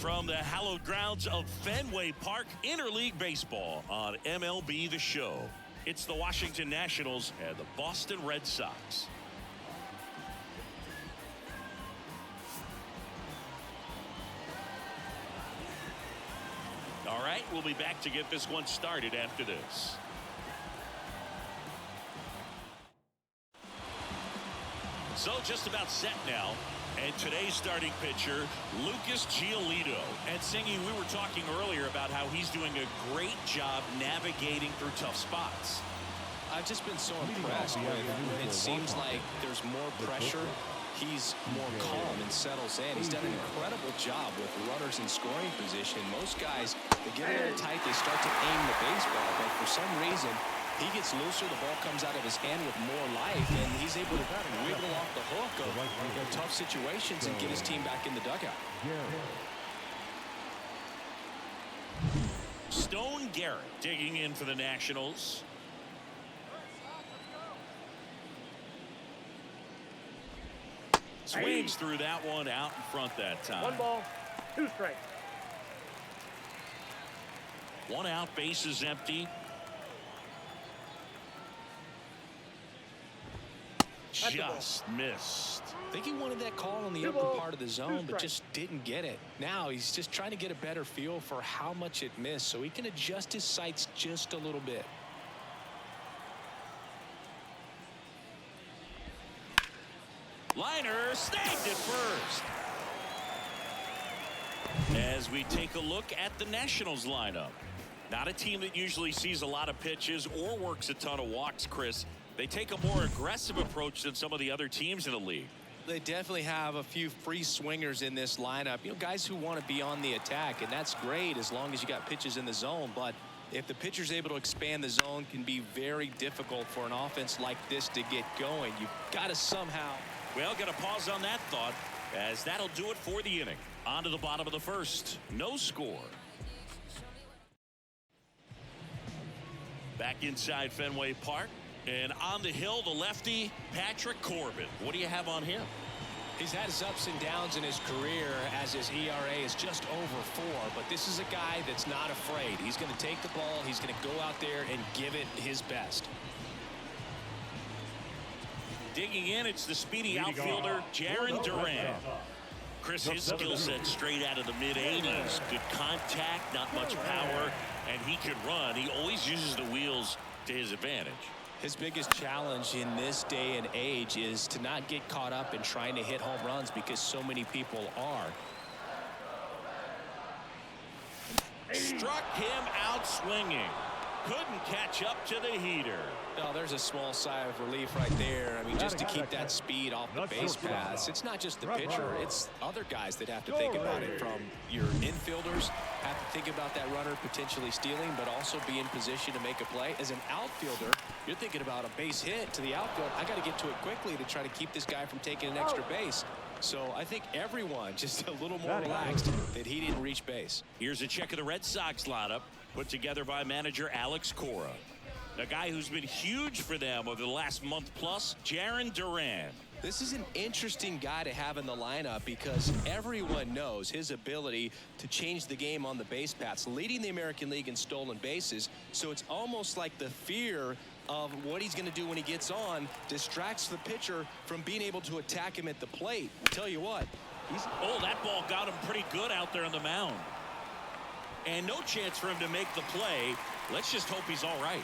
From the hallowed grounds of Fenway Park, interleague baseball on MLB The Show. It's the Washington Nationals and the Boston Red Sox. All right, we'll be back to get this one started after this. So just about set now. And today's starting pitcher, Lucas Giolito. And Singy, we were talking earlier about how he's doing a great job navigating through tough spots. I've just been so impressed with when it seems like there's more pressure. He's more calm and settles in. He's done an incredible job with runners in scoring position. Most guys, they get a little tight, they start to aim the baseball, but for some reason, he gets looser, the ball comes out of his hand with more life, and he's able to wiggle off the hook of tough situations and get his team back in the dugout. Stone Garrett digging in for the Nationals. Swings through that one out in front that time. 1 ball, 2 strikes. 1 out, bases empty. Just missed. I think he wanted that call in the upper part of the zone, but just didn't get it. Now he's just trying to get a better feel for how much it missed so he can adjust his sights just a little bit. Liner snagged it first. As we take a look at the Nationals lineup. Not a team that usually sees a lot of pitches or works a ton of walks, Chris. They take a more aggressive approach than some of the other teams in the league. They definitely have a few free swingers in this lineup. You know, guys who want to be on the attack, and that's great as long as you got pitches in the zone. But if the pitcher's able to expand the zone, can be very difficult for an offense like this to get going. You've got to somehow. Well, got to pause on that thought, as that'll do it for the inning. On to the bottom of the first. No score. Back inside Fenway Park. And on the hill, the lefty, Patrick Corbin. What do you have on him? He's had his ups and downs in his career as his ERA is just over 4. But this is a guy that's not afraid. He's going to take the ball. He's going to go out there and give it his best. Digging in, it's the speedy outfielder, Jarren Duran. Chris, his skill set straight out of the mid-80s. Good contact, not much power, and he can run. He always uses the wheels to his advantage. His biggest challenge in this day and age is to not get caught up in trying to hit home runs because so many people are. Struck him out swinging. Couldn't catch up to the heater. Oh, there's a small sigh of relief right there. I mean, just to keep that speed off the base paths. It's not just the pitcher. It's other guys that have to think about it. From your infielders have to think about that runner potentially stealing, but also be in position to make a play. As an outfielder, you're thinking about a base hit to the outfield. I got to get to it quickly to try to keep this guy from taking an extra base. So I think everyone just a little more relaxed that he didn't reach base. Here's a check of the Red Sox lineup put together by manager Alex Cora. A guy who's been huge for them over the last month plus, Jarren Duran. This is an interesting guy to have in the lineup because everyone knows his ability to change the game on the base paths, leading the American League in stolen bases. So it's almost like the fear of what he's going to do when he gets on distracts the pitcher from being able to attack him at the plate. I'll tell you what. That ball got him pretty good out there on the mound. And no chance for him to make the play. Let's just hope he's all right.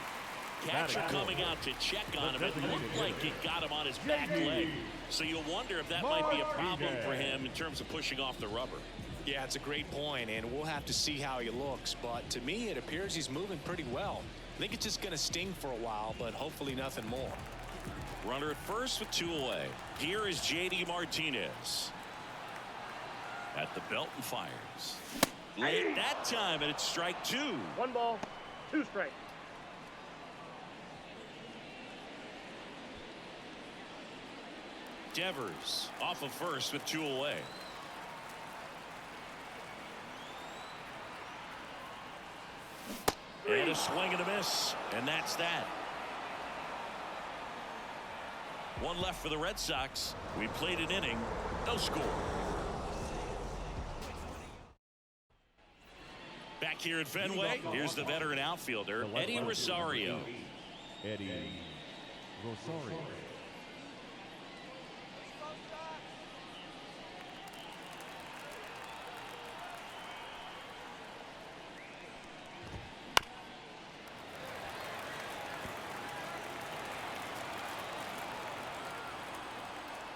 Catcher coming out to check on him. It looked like it got him on his back leg. So you'll wonder if that might be a problem for him in terms of pushing off the rubber. Yeah, it's a great point, and we'll have to see how he looks. But to me, it appears he's moving pretty well. I think it's just going to sting for a while, but hopefully nothing more. Runner at first with 2 away. Here is J.D. Martinez. At the belt and fires. Late that time, and it's strike 2. 1 ball, 2 strikes. Devers off of first with 2 away. And a swing and a miss, and that's that. 1 left for the Red Sox. We played an inning, no score. Back here at Fenway, here's the veteran outfielder, Eddie Rosario. Eddie Rosario.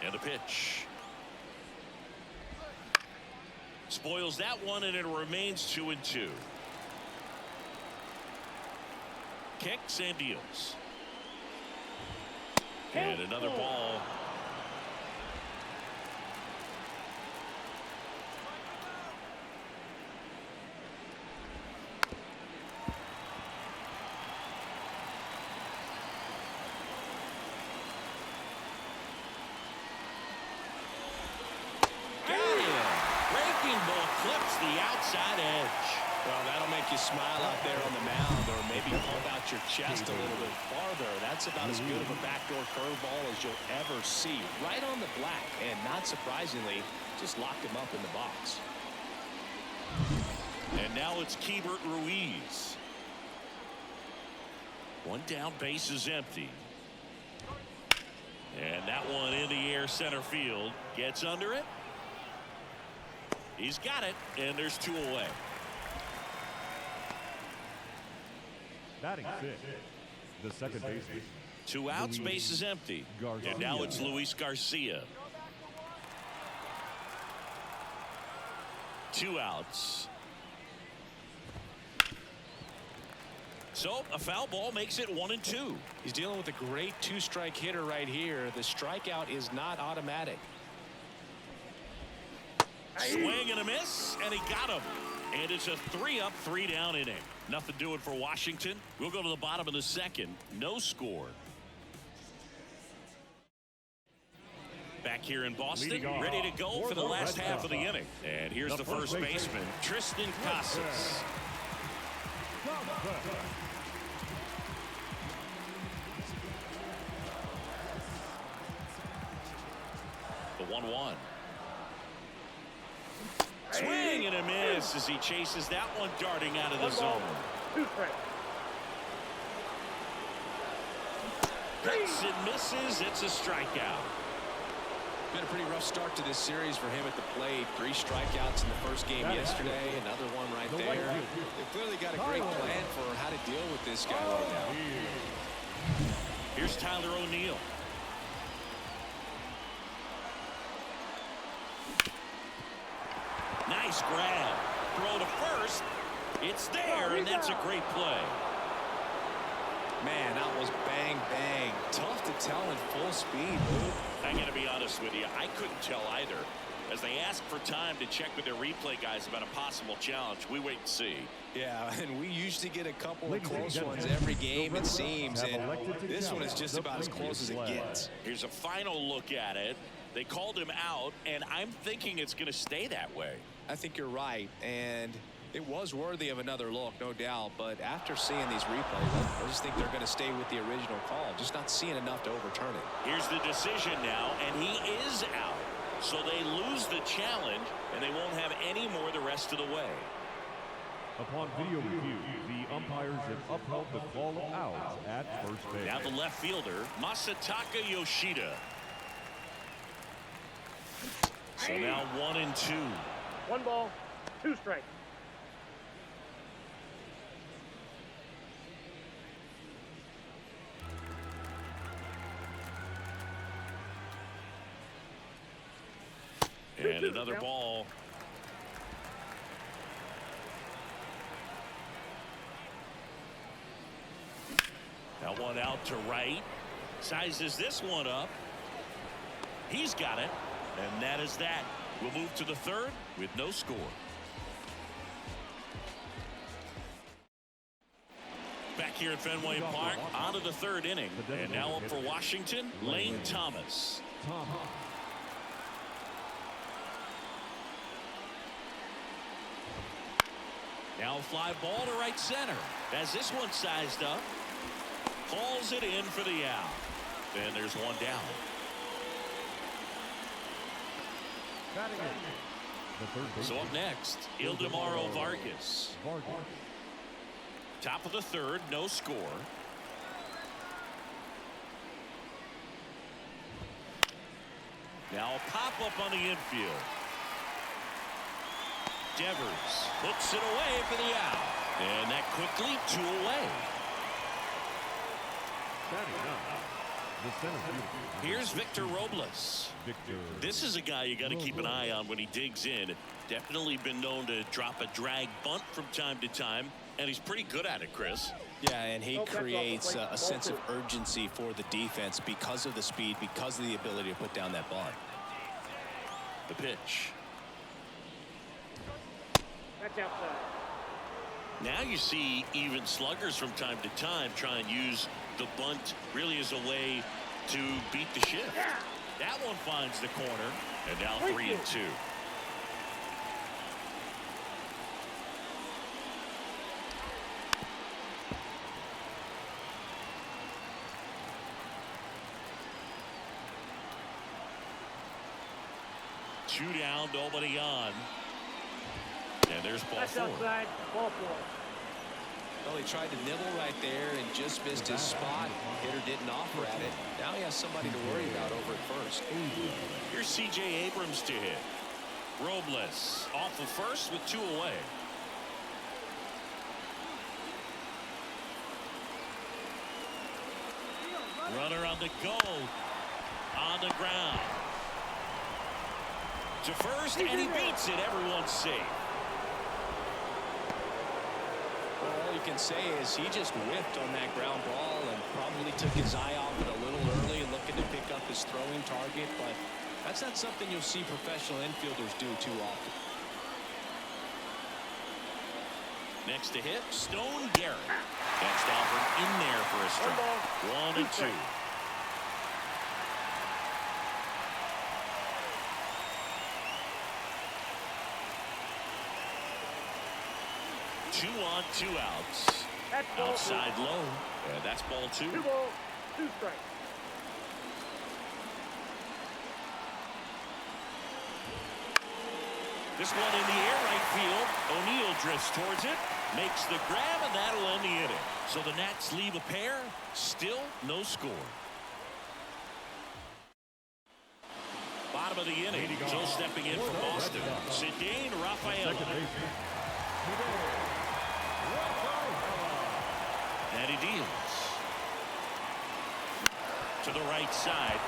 And the pitch. Spoils that one, and it remains 2-2. Kicks and deals. And another ball. Clips the outside edge. Well, that'll make you smile out there on the mound, or maybe hold out your chest a little bit farther. That's about as good of a backdoor curveball as you'll ever see. Right on the black, and not surprisingly, just locked him up in the box. And now it's Keibert Ruiz. One down, base is empty. And that one in the air center field. Gets under it. He's got it, and there's 2 away. Batting fifth, the second baseman. 2 outs, base is empty. And now it's Luis Garcia. 2 outs. So a foul ball makes it 1-2. He's dealing with a great 2-strike hitter right here. The strikeout is not automatic. Swing and a miss, and he got him. And it's a 3-up, 3-down inning. Nothing doing for Washington. We'll go to the bottom of the second. No score. Back here in Boston, ready to go for the last half of the inning. And here's the first baseman, Tristan Casas. The 1-1. Swing and a miss as he chases that one darting out of the zone. 2 strikes. Hits and misses. It's a strikeout. Been a pretty rough start to this series for him at the plate. 3 strikeouts in the first game yesterday. Another one right there. They've clearly got a great plan for how to deal with this guy right now. Here's Tyler O'Neill. Nice grab. Throw to first. It's there, and that's a great play. Man, that was bang, bang. Tough to tell in full speed, Luke. I'm going to be honest with you. I couldn't tell either. As they ask for time to check with their replay guys about a possible challenge, we wait and see. Yeah, and we usually get a couple of close ones every game, it seems. And this one is just about as close as it gets. Here's a final look at it. They called him out, and I'm thinking it's going to stay that way. I think you're right, and it was worthy of another look, no doubt. But after seeing these replays, I just think they're going to stay with the original call, just not seeing enough to overturn it. Here's the decision now, and he is out. So they lose the challenge, and they won't have any more the rest of the way. Upon video review, the umpires have upheld the call of out at first base. Now the left fielder, Masataka Yoshida. So now 1-2. 1 ball, 2 strikes. And another ball. That one out to right. Sizes this one up. He's got it. And that is that. We'll move to the third with no score. Back here at Fenway Park, on to the third inning. And now up for Washington, Lane Thomas. Now a fly ball to right center. As this one sized up, hauls it in for the out. And there's one down. Batting in, The third baseman. So up next, Ildemaro Vargas. Top of the third, no score. Now a pop-up on the infield. Devers puts it away for the out. And that quickly 2 away. The center fielder. Here's Victor Robles. This is a guy you got to keep an eye on when he digs in. Definitely been known to drop a drag bunt from time to time, and he's pretty good at it, Chris. Yeah, and he creates a sense of urgency for the defense because of the speed, because of the ability to put down that bunt. The pitch. That's outside. Now you see even sluggers from time to time try and use the bunt really as a way to beat the shift. That one finds the corner, and now 3-2. Two down, nobody on. And there's ball That's 4. outside. Ball 4. Well, he tried to nibble right there and just missed his spot. Hitter didn't offer at it. Now he has somebody to worry about over at first. Here's C.J. Abrams to hit. Robles off of first with 2 away. Runner on the go. On the ground. To first, and he beats it. Everyone's safe. All you can say is he just whiffed on that ground ball and probably took his eye off it a little early, looking to pick up his throwing target, but that's not something you'll see professional infielders do too often. Next to hit, Stone Garrett. Next offer in there for a strike. 1-2. Two on, 2 outs. That's ball Outside low. And that's ball 2. 2 balls, 2 strikes. This one in the air, right field. O'Neill drifts towards it, makes the grab, and that'll end the inning. So the Nats leave a pair, still no score. Bottom of the inning, Joe stepping in for Boston. Cedane Rafaela. And he deals. To the right side.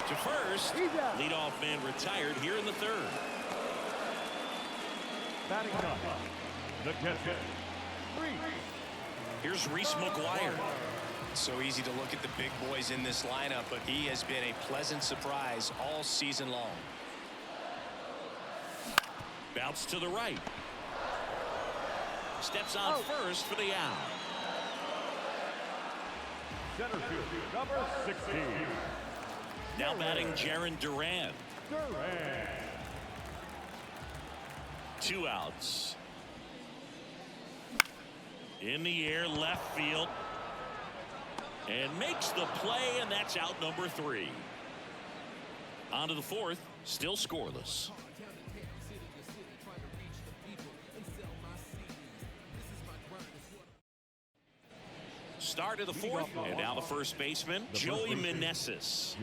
To first. Leadoff man retired here in the third. Batting up. The catcher. Here's Reese McGuire. So easy to look at the big boys in this lineup, but he has been a pleasant surprise all season long. Bounce to the right. Steps on first for the out. Center field, number 16. Now batting Jarren Duran. 2 outs. In the air, left field. And makes the play, and that's out number 3. On to the 4th, still scoreless. Start of the 4th, and now the first baseman, Joey Meneses.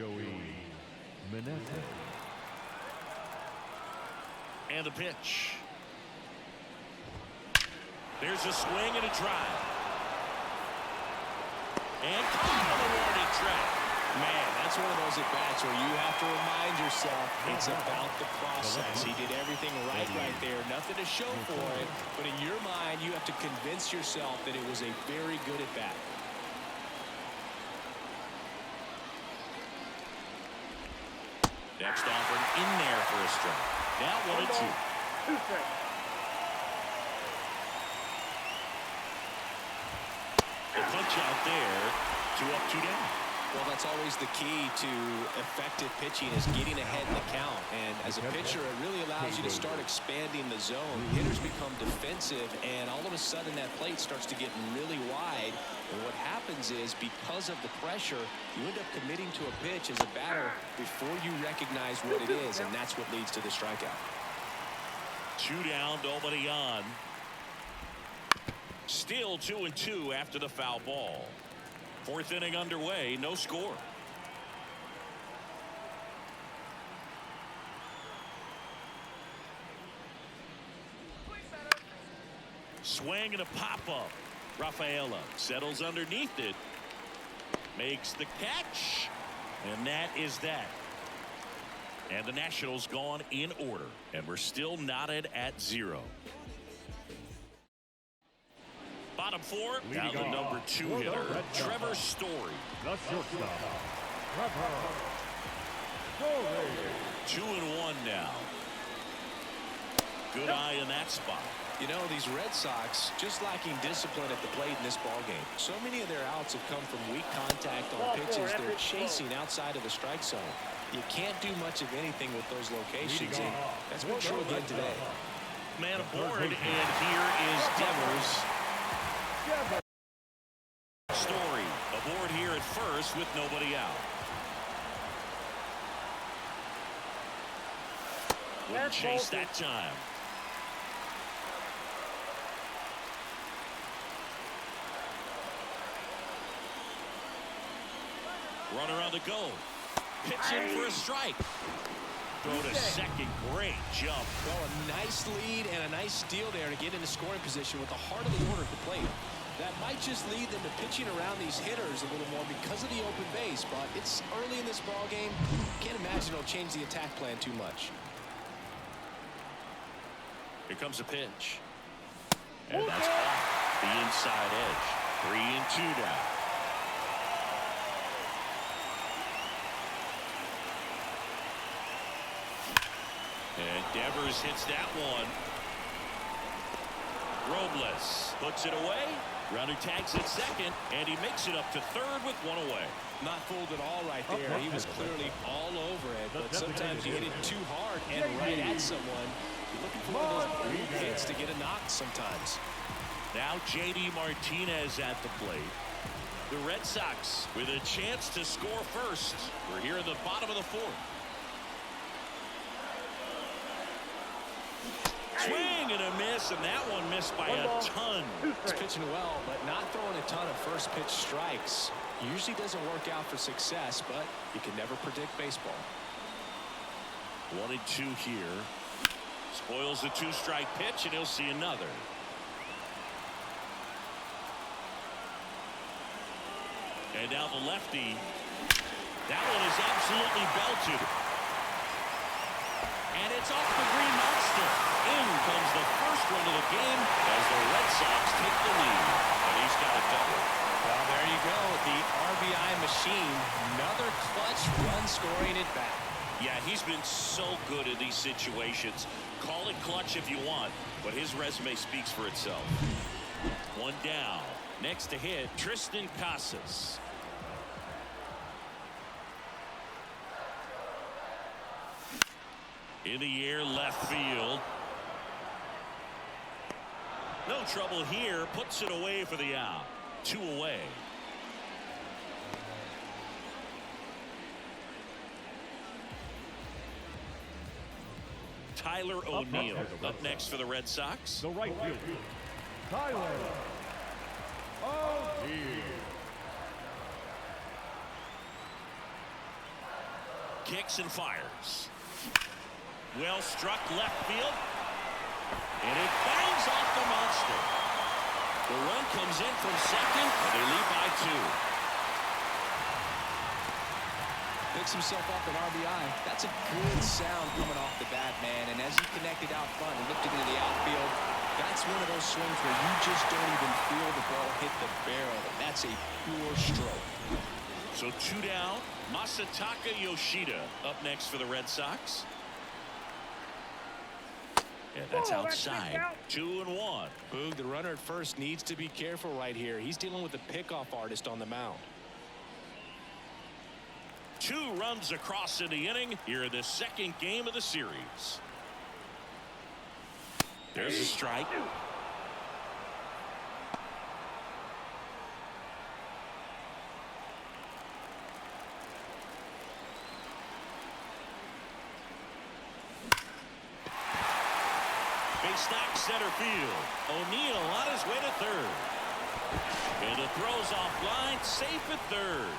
And the pitch. There's a swing and a drive. And caught on the warning track. Man, that's one of those at-bats where you have to remind yourself it's about the process. He did everything right there. Nothing to show for it, but in your mind, you have to convince yourself that it was a very good at-bat. Next offer in there for a strike. Now 1-2. 2 strikes. A punch out there. 2 up, 2 down. Well, that's always the key to effective pitching, is getting ahead in the count. And as a pitcher, it really allows you to start expanding the zone. Hitters become defensive, and all of a sudden that plate starts to get really wide. And what happens is, because of the pressure, you end up committing to a pitch as a batter before you recognize what it is, and that's what leads to the strikeout. 2 down, nobody on. Still 2-2 after the foul ball. 4th inning underway, no score. Swing and a pop-up. Rafaela settles underneath it. Makes the catch. And that is that. And the Nationals gone in order. And we're still knotted at 0. Bottom 4, now the number 2 hitter, Trevor Story. The shortstop, Trevor Story. 2-1 now. Good eye in that spot. You know, these Red Sox just lacking discipline at the plate in this ballgame. So many of their outs have come from weak contact on pitches they're chasing outside of the strike zone. You can't do much of anything with those locations, and that's been true again today. Man aboard, and here is Devers. Story aboard here at first with nobody out. Wouldn't chase that time. Runner on the go. Pitching for a strike. Throw to second. Great jump. Well, a nice lead and a nice steal there to get into scoring position with the heart of the order at the plate. That might just lead them to pitching around these hitters a little more because of the open base, but it's early in this ball game. Can't imagine it'll change the attack plan too much. Here comes a pitch. And that's off the inside edge. 3-2 now. And Devers hits that one. Robles puts it away. Runner tags at second, and he makes it up to third with 1 away. Not fooled at all right there. He was clearly all over it, but sometimes you hit it too hard and right at someone. You're looking for one of those weak hits to get a knock sometimes. Now J.D. Martinez at the plate. The Red Sox with a chance to score first. We're here in the bottom of the 4th. Swing and a miss, and that one missed by a ton. He's pitching well, but not throwing a ton of first pitch strikes. Usually doesn't work out for success, but you can never predict baseball. 1-2 here. Spoils the 2-strike pitch, and he'll see another. And now the lefty. That one is absolutely belted. And it's off the Green Monster. In comes the first run of the game as the Red Sox take the lead. And he's got a double. Well, there you go. The RBI machine. Another clutch run scoring at bat. Yeah, he's been so good in these situations. Call it clutch if you want, but his resume speaks for itself. 1 down. Next to hit, Tristan Casas. In the air, left field. No trouble here. Puts it away for the out. 2 away. Tyler O'Neill up next for the Red Sox. The right fielder, Tyler O'Neill. Kicks and fires. Well struck left field. And it bangs off the monster. The run comes in from second, and they lead by 2. Picks himself up an RBI. That's a good sound coming off the bat, man. And as he connected out front and lifted into the outfield, that's one of those swings where you just don't even feel the ball hit the barrel. That's a pure stroke. So 2 down. Masataka Yoshida up next for the Red Sox. And that's outside. 2-1. Boog, the runner at first needs to be careful right here. He's dealing with a pickoff artist on the mound. 2 runs across in the inning here in the second game of the series. There's a strike. Base knock center field. O'Neill on his way to third. And it throws offline, safe at third.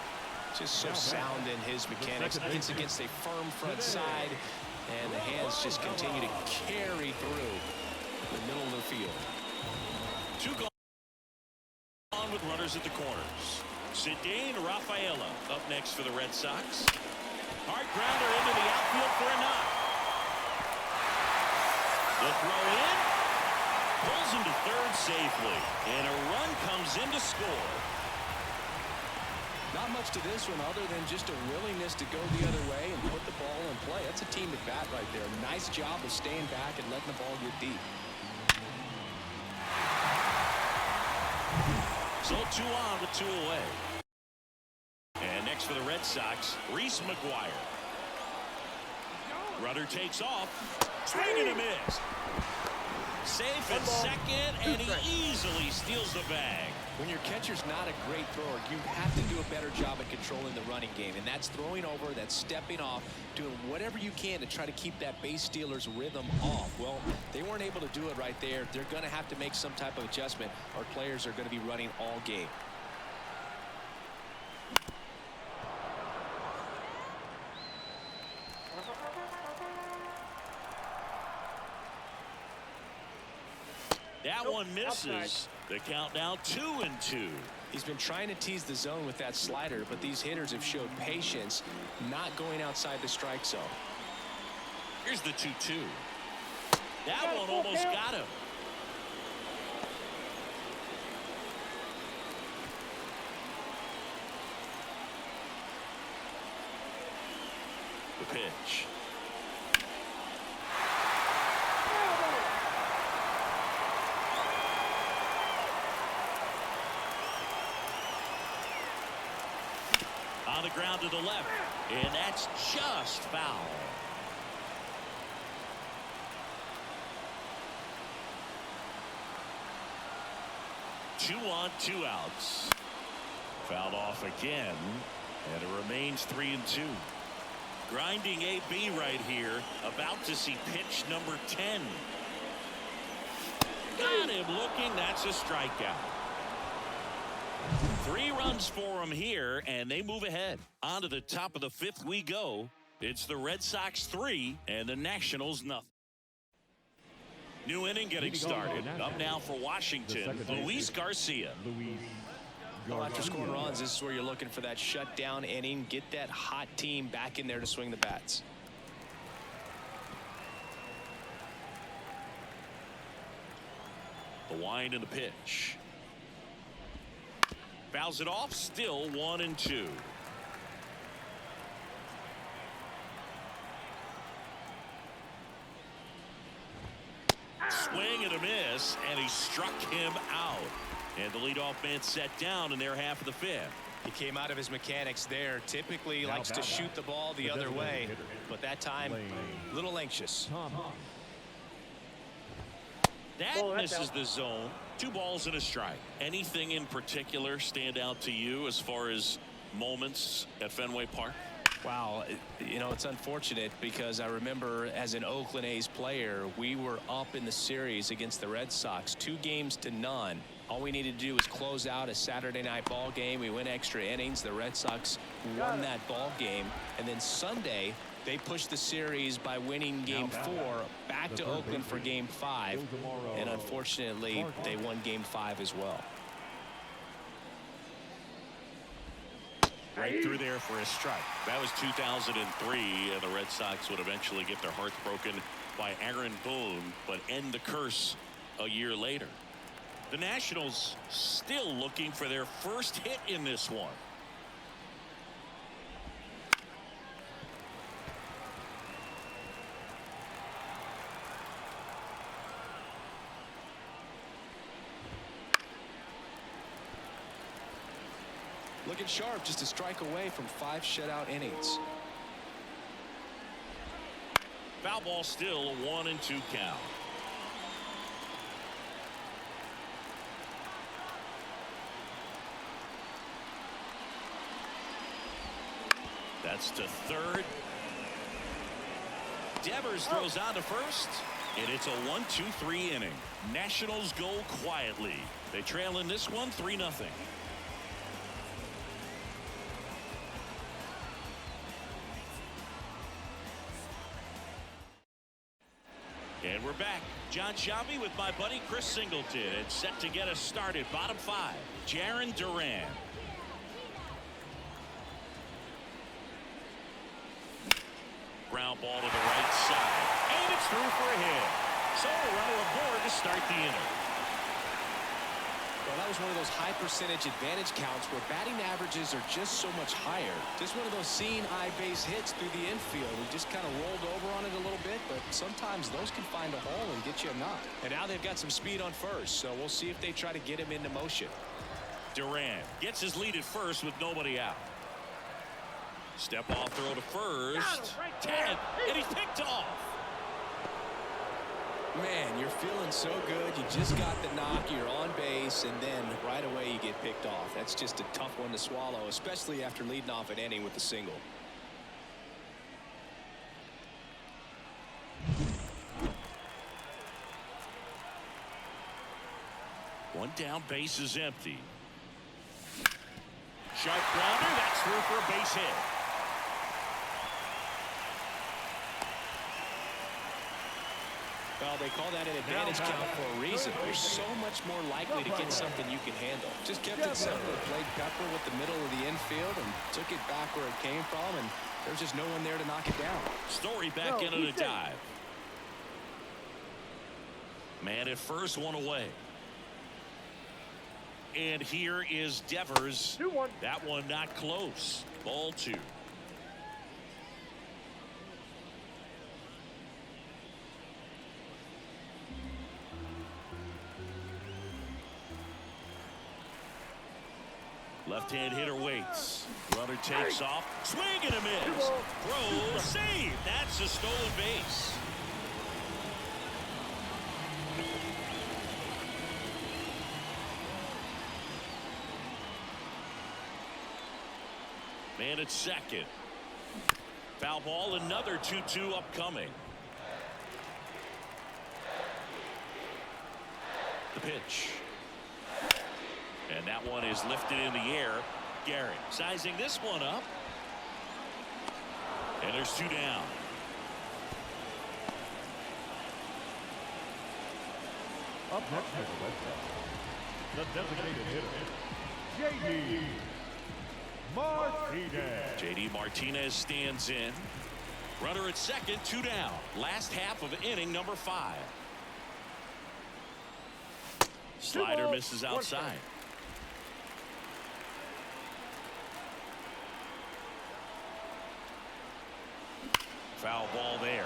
Just so sound in his mechanics. Hits against a firm front side, and the hands just continue to carry through the middle of the field. 2 gone with runners at the corners. Cedane Rafaela up next for the Red Sox. Hard grounder into the outfield for a knock. The throw in. Pulls him to third safely. And a run comes in to score. Not much to this one other than just a willingness to go the other way and put the ball in play. That's a team at bat right there. Nice job of staying back and letting the ball get deep. So 2 on with 2 away. And next for the Red Sox, Reese McGuire. Runner takes off. Swing and a miss. Safe at second, and he easily steals the bag. When your catcher's not a great thrower, you have to do a better job at controlling the running game. And that's throwing over, that's stepping off, doing whatever you can to try to keep that base stealer's rhythm off. Well, they weren't able to do it right there. They're going to have to make some type of adjustment. Our players are going to be running all game. That one misses. The count now 2-2. He's been trying to tease the zone with that slider, but these hitters have showed patience, not going outside the strike zone. Here's the 2-2. That one almost got him. The pitch. On the ground to the left, and that's just foul. Two on, 2 outs. Fouled off again, and it remains 3-2. Grinding AB right here, about to see pitch number 10. Got him looking. That's a strikeout. 3 runs for him here, and they move ahead. On to the top of the 5th we go. It's the Red Sox 3 and the Nationals nothing. New inning getting started. Up now for Washington, Luis Garcia. Well, after scoring runs, this is where you're looking for that shutdown inning. Get that hot team back in there to swing the bats. The wind and the pitch. Fouls it off, still 1-2. Swing and a miss, and he struck him out. And the leadoff man set down in their half of the 5th. He came out of his mechanics there. Typically likes to shoot the ball the other way, but that time a little anxious. That misses the zone. 2 balls and a strike. Anything in particular stand out to you as far as moments at Fenway Park? Wow, you know, it's unfortunate because I remember as an Oakland A's player, we were up in the series against the Red Sox 2-0. All we needed to do was close out a Saturday night ball game. We went extra innings. The Red Sox won that ball game, and then Sunday they pushed the series by winning game 4 back to Oakland for game 5, and unfortunately they won game 5 as well. Right through there for a strike. That was 2003, and the Red Sox would eventually get their hearts broken by Aaron Boone, but end the curse a year later. The Nationals still looking for their first hit in this one. Looking sharp, just a strike away from 5 shutout innings. Foul ball, still a 1-2 count. That's to third. Devers throws on to first, and it's a 1-2-3 inning. Nationals go quietly. They trail in this one 3-0. And we're back. John Sciambi with my buddy Chris Singleton, and set to get us started. Bottom 5, Jarren Duran. Ground ball to the right side, and it's through for a hit. So a runner aboard to start the inning. Well, that was one of those high percentage advantage counts where batting averages are just so much higher. Just one of those seeing eye base hits through the infield. He just kind of rolled over on it a little bit, but sometimes those can find a hole and get you a knock. And now they've got some speed on first, so we'll see if they try to get him into motion. Duran gets his lead at first with nobody out. Step off throw to first. Tag, and he's picked off. Man, you're feeling so good. You just got the knock. You're on base, and then right away you get picked off. That's just a tough one to swallow, especially after leading off an inning with a single. One down, base is empty. Sharp grounder, that's through for a base hit. Well, they call that an advantage count for a reason. You're so much more likely to get something you can handle. Just kept it simple, played pepper with the middle of the infield and took it back where it came from, and there's just no one there to knock it down. Story back into the dive. Man at first, one away. And here is Devers. 2-1. That one not close. Ball 2. Left-hand hitter waits. Runner takes off. Swing and a miss. Throw, save. That's a stolen base. Man at second. Foul ball, another 2-2 upcoming. The pitch. And that one is lifted in the air. Garrett sizing this one up. And there's 2 down. Up next at the website, the designated hitter, J.D. Martinez. J.D. Martinez stands in. Runner at second, 2 down. Last half of inning number 5. Slider misses outside. Foul ball there.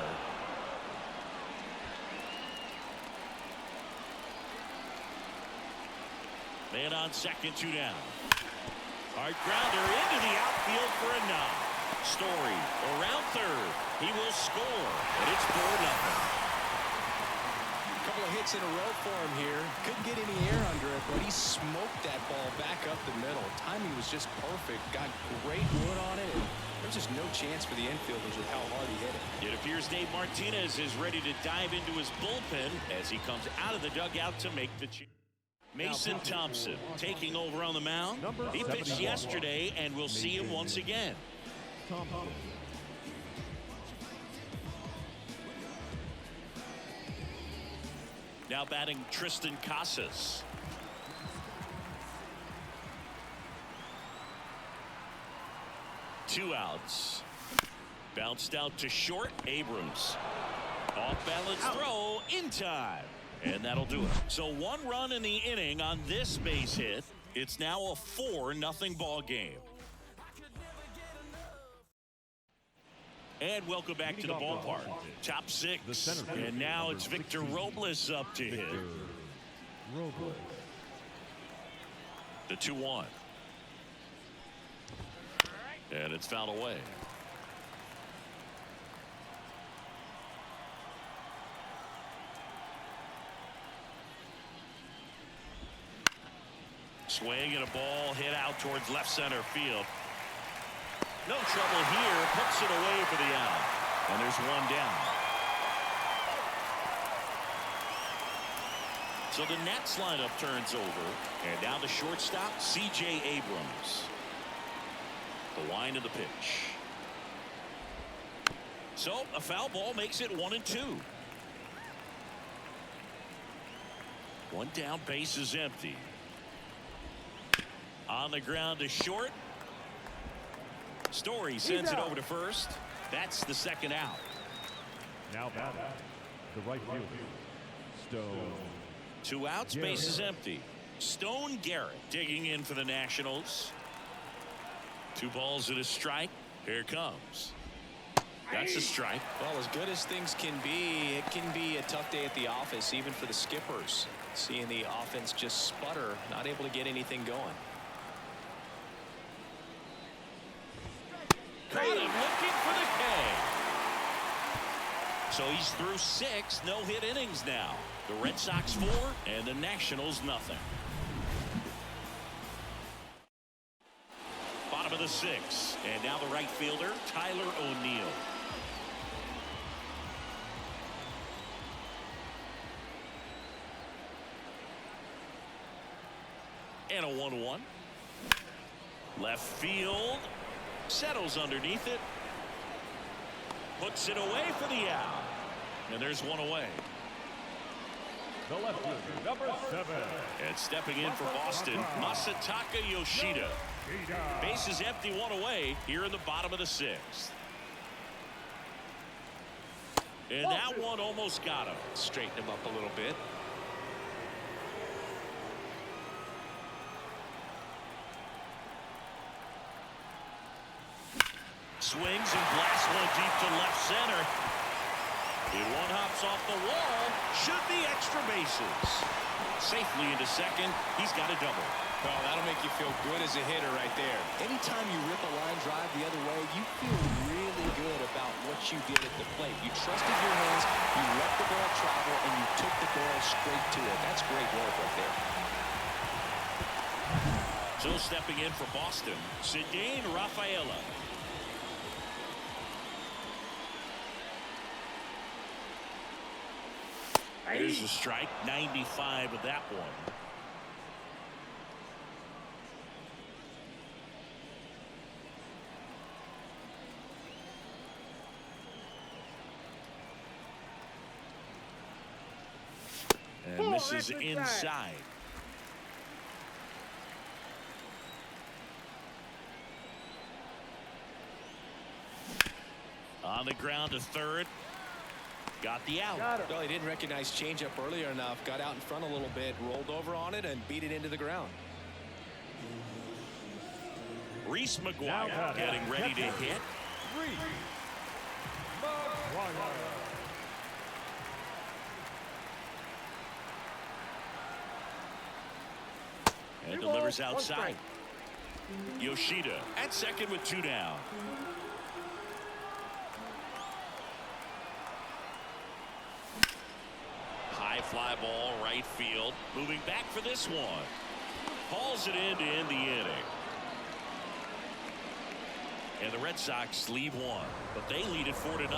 Man on second, 2 down. Hard grounder into the outfield for a knock. Story around third. He will score, and it's 4-0. Couple of hits in a row for him here. Couldn't get any air under it, but he smoked that ball back up the middle. Timing was just perfect. Got great wood on it. There's just no chance for the infielders with how hard he hit it. It appears Dave Martinez is ready to dive into his bullpen as he comes out of the dugout to make the change. Mason Thompson taking over on the mound. He pitched yesterday, and we'll see him once again. Now batting Tristan Casas. Two outs. Bounced out to short. Abrams. Off balance throw in time. And that'll do it. So 1 run in the inning on this base hit. It's now a 4-0 ball game. And welcome back to the ballpark. Top 6. And now it's Victor Robles up to hit. The 2-1. And it's fouled away. Swing and a ball hit out towards left center field. No trouble here. Puts it away for the out. And there's one down. So the Nats lineup turns over. And now the shortstop, C.J. Abrams. The wind of the pitch. So a foul ball makes it 1-2. One down, base is empty. On the ground to short. Story sends it over to first. That's the second out. Now batting, the right fielder, Stone. 2 outs, base is empty. Stone Garrett digging in for the Nationals. 2 balls and a strike. Here it comes. That's a strike. Well, as good as things can be, it can be a tough day at the office, even for the skippers. Seeing the offense just sputter, not able to get anything going. Caught him looking for the K. So he's through 6 no-hit innings now. The Red Sox 4 and the Nationals nothing. Bottom of the 6th, and now the right fielder, Tyler O'Neill. And a 1-1. Left field. Settles underneath it. Puts it away for the out. And there's one away. The left fielder, number 7. And stepping in for Boston, Masataka Yoshida. Base is empty, 1 away here in the bottom of the 6th. And that one almost got him. Straighten him up a little bit. Swings and blasts one deep to left center. And one hops off the wall. Should be extra bases. Safely into second. He's got a double. Well, that'll make you feel good as a hitter right there. Anytime you rip a line drive the other way, you feel really good about what you did at the plate. You trusted your hands, you let the ball travel, and you took the ball straight to it. That's great work right there. So stepping in for Boston, Cedane Rafaela. There's a strike, 95 of that one. And misses inside. On the ground to third. Got the out. Well, he didn't recognize changeup earlier enough. Got out in front a little bit, rolled over on it, and beat it into the ground. Reese McGuire getting ready to hit. And delivers outside. Yoshida at second with 2 down. High fly ball right field. Moving back for this one. Hauls it in to end the inning. And the Red Sox leave one, but they lead it 4-0.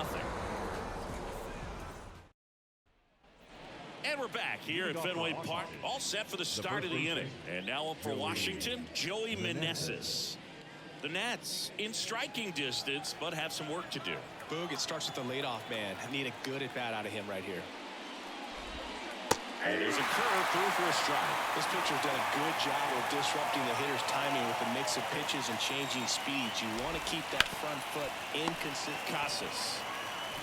And we're back here at Fenway Park, all set for the start of the inning. And now up for Washington, Joey Meneses. The Nats in striking distance, but have some work to do. Boog, it starts with the leadoff man. I need a good at bat out of him right here. And there's a curve through for a strike. This pitcher's done a good job of disrupting the hitter's timing with a mix of pitches and changing speeds. You want to keep that front foot inconsistent. Casas.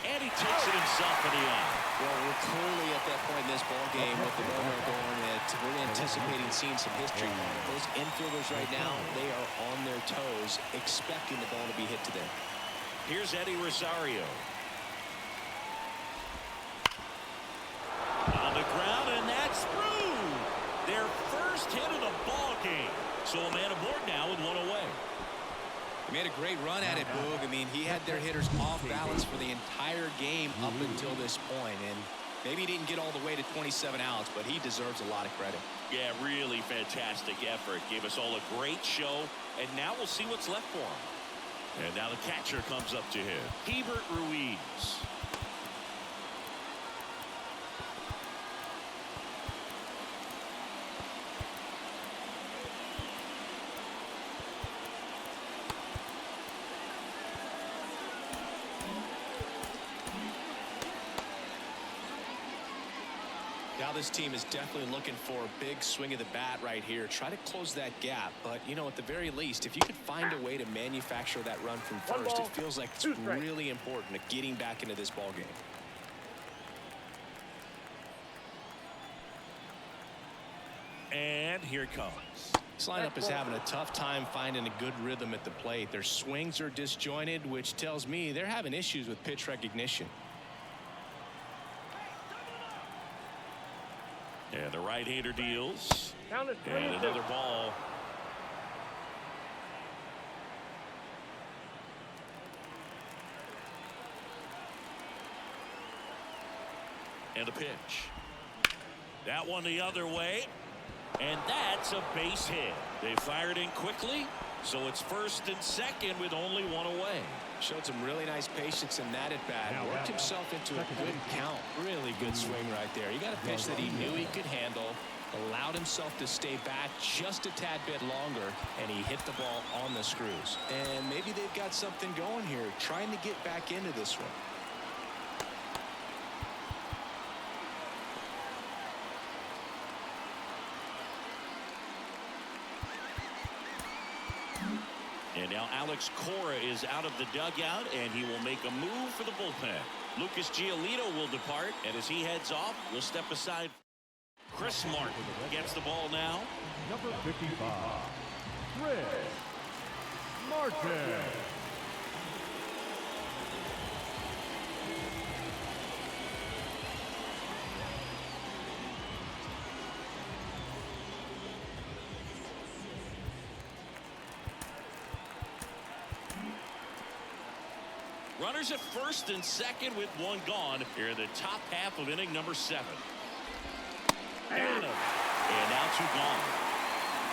And he takes it himself for the out. Well, we're clearly at that point in this ball game with the runner going at really anticipating seeing some history. Those infielders right now, they are on their toes, expecting the ball to be hit to them. Here's Eddie Rosario. On the ground, and that's through. Their first hit of the ball game. So a man aboard now with 1 away. He made a great run at it, Boog. I mean, he had their hitters off balance for the entire game up until this point, and maybe he didn't get all the way to 27 outs, but he deserves a lot of credit. Yeah, really fantastic effort. Gave us all a great show, and now we'll see what's left for him. And now the catcher comes up to him, Hebert Ruiz. Now this team is definitely looking for a big swing of the bat right here. Try to close that gap. But, you know, at the very least, if you could find a way to manufacture that run from first, it feels like it's really important to getting back into this ball game. And here it comes. This lineup is having a tough time finding a good rhythm at the plate. Their swings are disjointed, which tells me they're having issues with pitch recognition. And the right-hander deals. And another ball. And a pitch. That one the other way. And that's a base hit. They fired in quickly, so it's first and second with only one away. Showed some really nice patience in that at bat. Worked himself into a good count. Really good swing right there. He got a pitch that he knew he could handle, allowed himself to stay back just a tad bit longer, and he hit the ball on the screws. And maybe they've got something going here, trying to get back into this one. And now Alex Cora is out of the dugout, and he will make a move for the bullpen. Lucas Giolito will depart, and as he heads off, we'll step aside. Chris Martin gets the ball now. Number 55, Chris Martin. Runners at first and second with one gone here in the top half of inning number 7. Got him. And now 2 gone.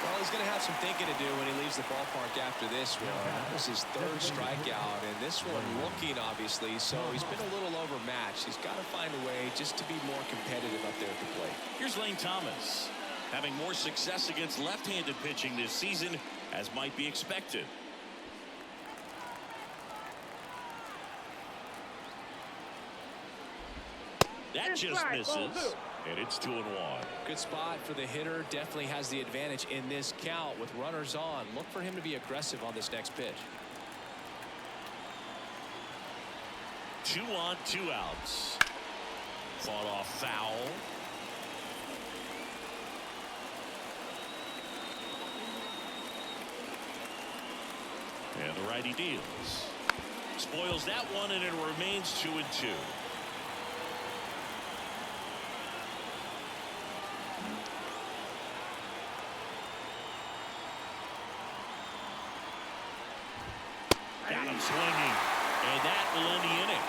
Well, he's going to have some thinking to do when he leaves the ballpark after this one. That was his 3rd strikeout, and this one looking, obviously, so he's been a little overmatched. He's got to find a way just to be more competitive up there at the plate. Here's Lane Thomas, having more success against left-handed pitching this season, as might be expected. That just misses, and it's 2-1. Good spot for the hitter. Definitely has the advantage in this count with runners on. Look for him to be aggressive on this next pitch. 2 on, 2 outs. Fought off foul. And the righty deals. Spoils that one, and it remains 2-2. Got him swinging, and that will end the inning.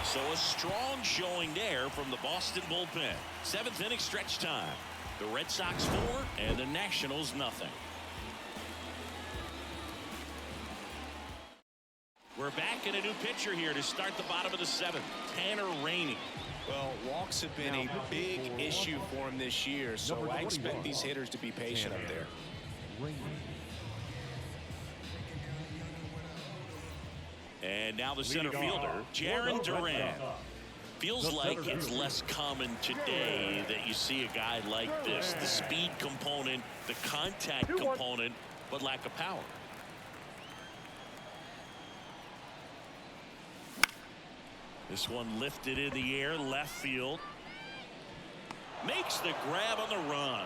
So a strong showing there from the Boston bullpen. 7th inning stretch time. The Red Sox 4 and the Nationals nothing. We're back in a new pitcher here to start the bottom of the 7th. Tanner Rainey. Well, walks have been a big issue for him this year, so I expect these hitters to be patient up there. And now the center fielder, Jarren Duran. Feels like it's less common today that you see a guy like this. The speed component, the contact component, but lack of power. This one lifted in the air, left field. Makes the grab on the run.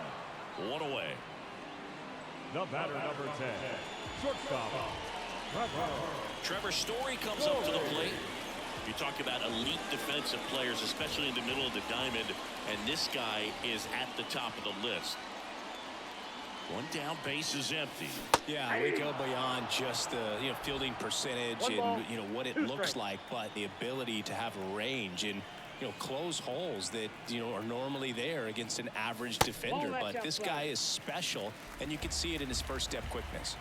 1 away. The batter, number 10, shortstop, Trevor Story comes up to the plate. You talk about elite defensive players, especially in the middle of the diamond, and this guy is at the top of the list. One down, base is empty. Yeah, we go beyond just the fielding percentage and what it looks like, but the ability to have range and close holes that are normally there against an average defender. But this guy is special, and you can see it in his first step quickness.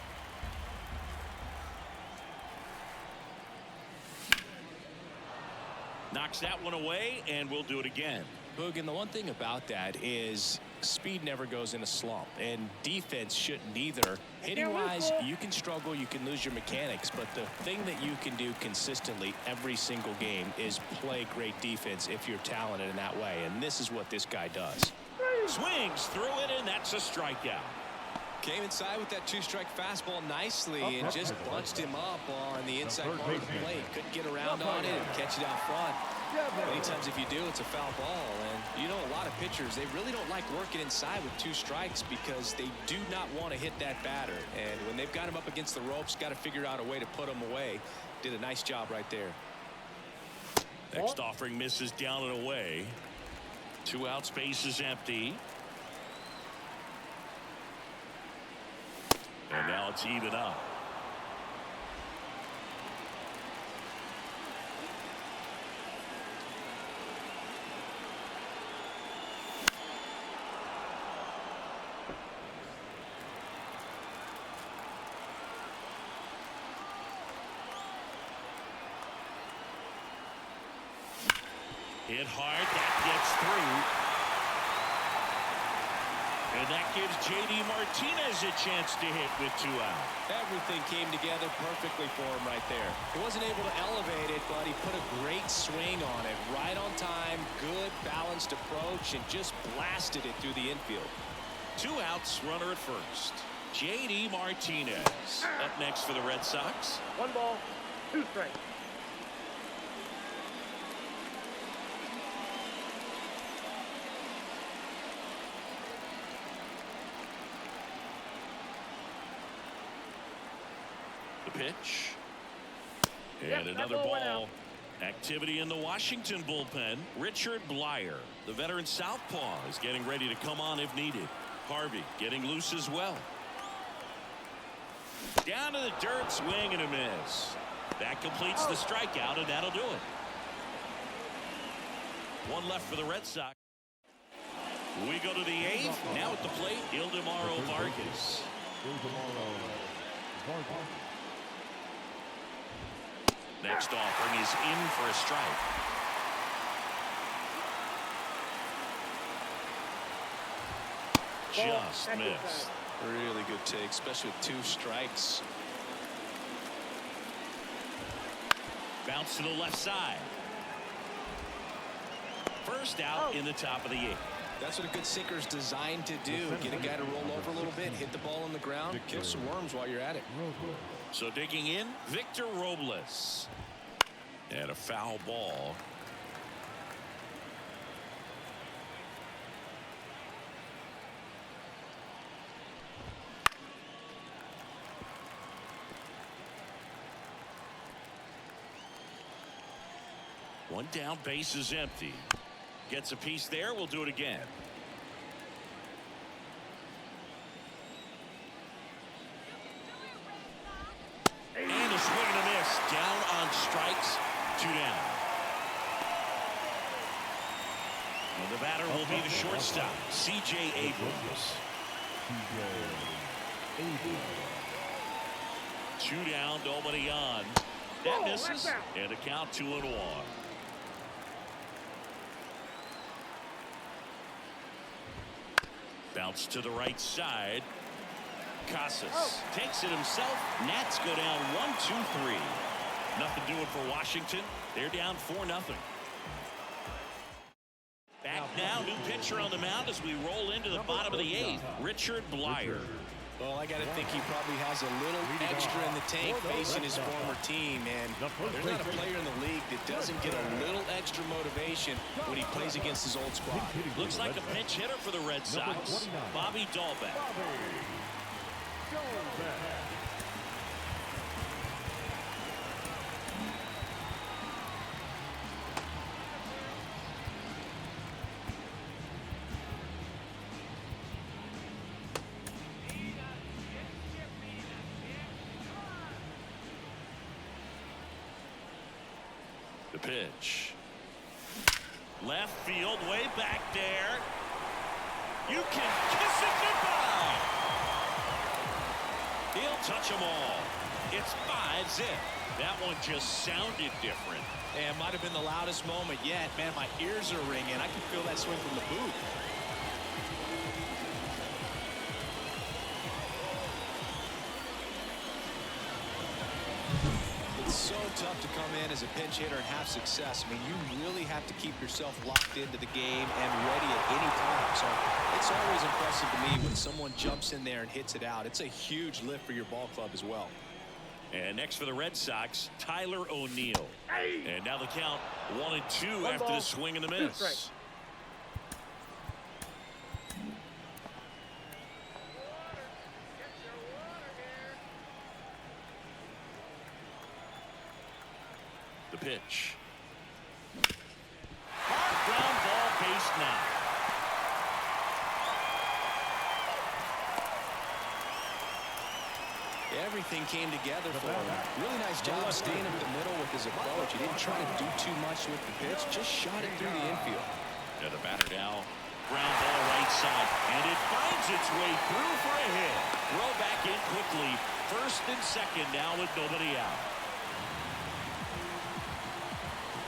Knocks that one away, and we'll do it again. Boog, and the one thing about that is speed never goes in a slump, and defense shouldn't either. Hitting wise, you can struggle, you can lose your mechanics, but the thing that you can do consistently every single game is play great defense if you're talented in that way, and this is what this guy does. Swings through it, and that's a strikeout. Came inside with that two-strike fastball nicely and just bunched him up on the inside part of the plate. Couldn't get around on it and catch it out front. Many times if you do, it's a foul ball. And a lot of pitchers, they really don't like working inside with two strikes because they do not want to hit that batter. And when they've got him up against the ropes, got to figure out a way to put him away. Did a nice job right there. Next offering misses down and away. 2 outs, base is empty. And now it's even up. Hit hard, that gets through. And that gives J.D. Martinez a chance to hit with 2 out. Everything came together perfectly for him right there. He wasn't able to elevate it, but he put a great swing on it. Right on time, good balanced approach, and just blasted it through the infield. 2 outs, runner at first. J.D. Martinez up next for the Red Sox. 1 ball, 2 strikes. Pitch. And another ball. Activity in the Washington bullpen. Richard Blyer, the veteran southpaw, is getting ready to come on if needed. Harvey getting loose as well. Down to the dirt, swing and a miss. That completes the strikeout, and that'll do it. 1 left for the Red Sox. We go to the 8th. Now at the plate, Ildemaro Vargas. Next offering is in for a strike. Just missed. Really good take, especially with 2 strikes. Bounce to the left side. First out in the top of the 8th. That's what a good sinker is designed to do. Get a guy to roll over a little bit, hit the ball on the ground, kill some worms while you're at it. So digging in, Victor Robles. And a foul ball. One down, base is empty. Gets a piece there. We'll do it again. And a swing and a miss. Down on strikes. 2 down. And the batter will be the shortstop, C.J. Abrams. 2 down, nobody on. That misses. And a count 2-1. Bounce to the right side. Casas takes it himself. Nats go down 1-2-3. Nothing doing for Washington. They're down 4-0. Back now, new pitcher on the mound as we roll into the bottom of the 8th. Richard Blyer. Well, I got to think he probably has a little extra in the tank facing his former team, and there's not a player in the league that doesn't get a little extra motivation when he plays against his old squad. Looks like a pinch hitter for the Red Sox, Bobby Dahlbeck. The pitch. Left field, way back there. You can kiss it goodbye. He'll touch them all. It's 5-zip. That one just sounded different. And it might have been the loudest moment yet. Man, my ears are ringing. I can feel that swing from the booth. It's so tough to come in as a pinch hitter and have success. I mean, you really have to keep yourself locked into the game and ready at any time. So it's always impressive to me when someone jumps in there and hits it out. It's a huge lift for your ball club as well. And next for the Red Sox, Tyler O'Neill. And now the count 1-2 after the swing and the miss. The pitch. Hard ground ball, base now. Everything came together for him. Really nice job staying up the middle with his approach. He didn't try to do too much with the pitch, just shot it through the infield. And the batter now, ground ball right side, and it finds its way through for a hit. Throw back in quickly. First and second now with nobody out.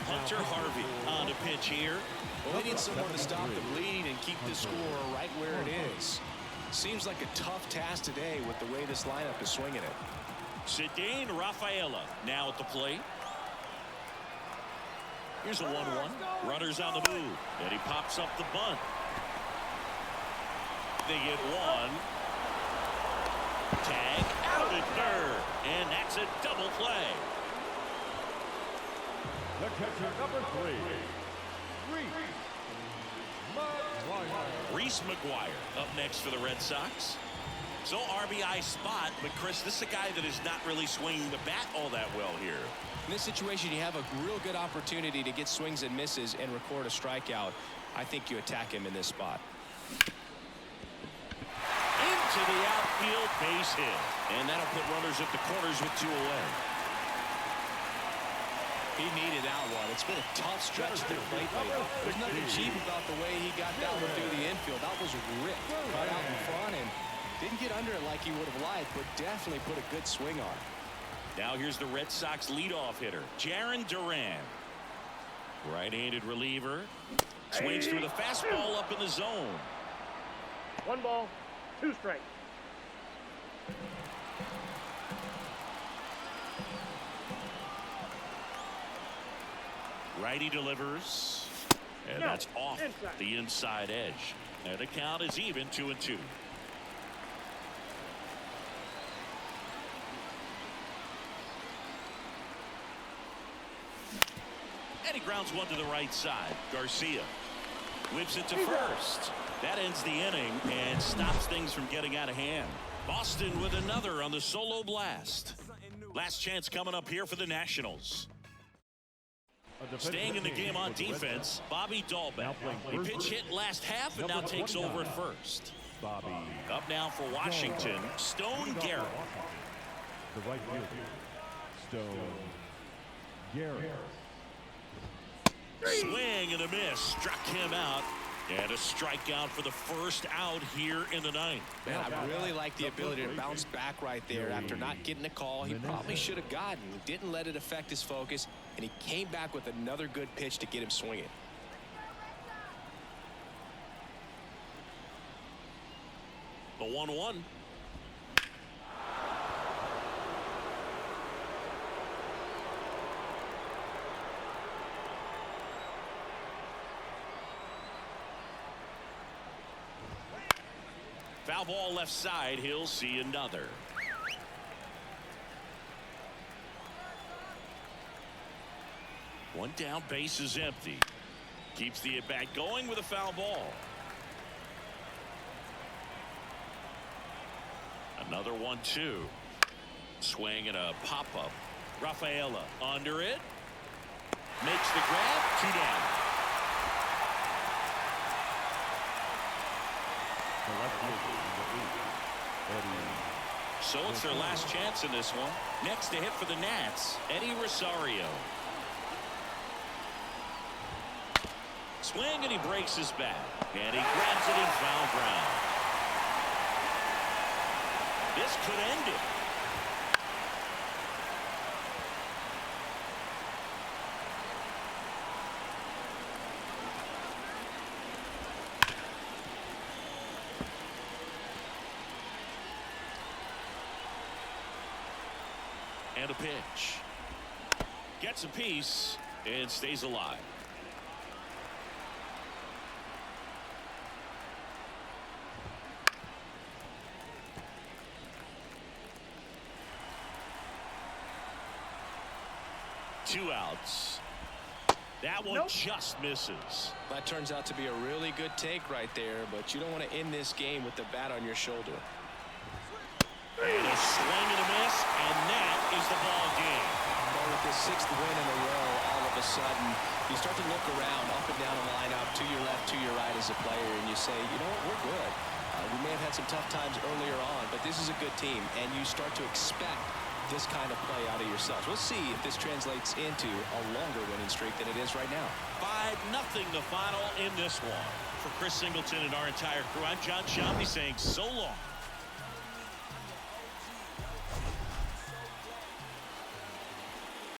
Hunter Harvey on the pitch here. Well, they need someone to stop the bleeding and keep the score right where it is. Seems like a tough task today with the way this lineup is swinging it. Cedane Rafaela now at the plate. Here's a 1-1. Runners on the move. And he pops up the bunt. They get one. Tag out at third. And that's a double play. The catcher, number 3, Reese McGuire up next for the Red Sox. So RBI spot, but Chris, this is a guy that is not really swinging the bat all that well here. In this situation, you have a real good opportunity to get swings and misses and record a strikeout. I think you attack him in this spot. Into the outfield, base hit. And that'll put runners at the corners with 2 away. He needed that one. It's been a tough stretch to the plate lately. There's nothing cheap about the way he got that one through the infield. That was ripped, cut out in front, and didn't get under it like he would have liked, but definitely put a good swing on. Now here's the Red Sox leadoff hitter, Jarren Duran. Right-handed reliever. Swings through the fastball up in the zone. 1 ball, 2 strikes. Righty delivers. And that's off the inside edge. And the count is even 2-2. And he grounds one to the right side. Garcia whips it to first. That ends the inning and stops things from getting out of hand. Boston with another on the solo blast. Last chance coming up here for the Nationals. Staying in the game on defense, Bobby Dahlbeck. He pitch hit last half and now takes over at first. Up now for Washington, Stone Garrett. The right fielder, Stone Garrett. Swing and a miss, struck him out. And a strikeout for the first out here in the 9th. Man, I really like the ability to bounce back right there after not getting a call he probably should have gotten. He didn't let it affect his focus, and he came back with another good pitch to get him swinging. The 1-1. Foul ball left side. He'll see another. One down, base is empty. Keeps the at bat going with a foul ball. Another 1-2. Swing and a pop-up. Rafaela under it. Makes the grab. 2 down. So it's their last chance in this one. Next to hit for the Nats, Eddie Rosario. swing, and he breaks his bat. And he grabs it in foul ground. This could end it. And a pitch. Gets a piece and stays alive. Two outs. That one just misses. That turns out to be a really good take right there, but you don't want to end this game with the bat on your shoulder. And a swing and a miss, and that is the ball game. Well, with this 6th win in a row, all of a sudden, you start to look around up and down the lineup, to your left, to your right as a player, and you say, you know what, we're good. We may have had some tough times earlier on, but this is a good team, and you start to expect this kind of play out of yourselves. We'll see if this translates into a longer winning streak than it is right now. 5-0 the final in this one. For Chris Singleton and our entire crew, I'm John Shamley saying so long.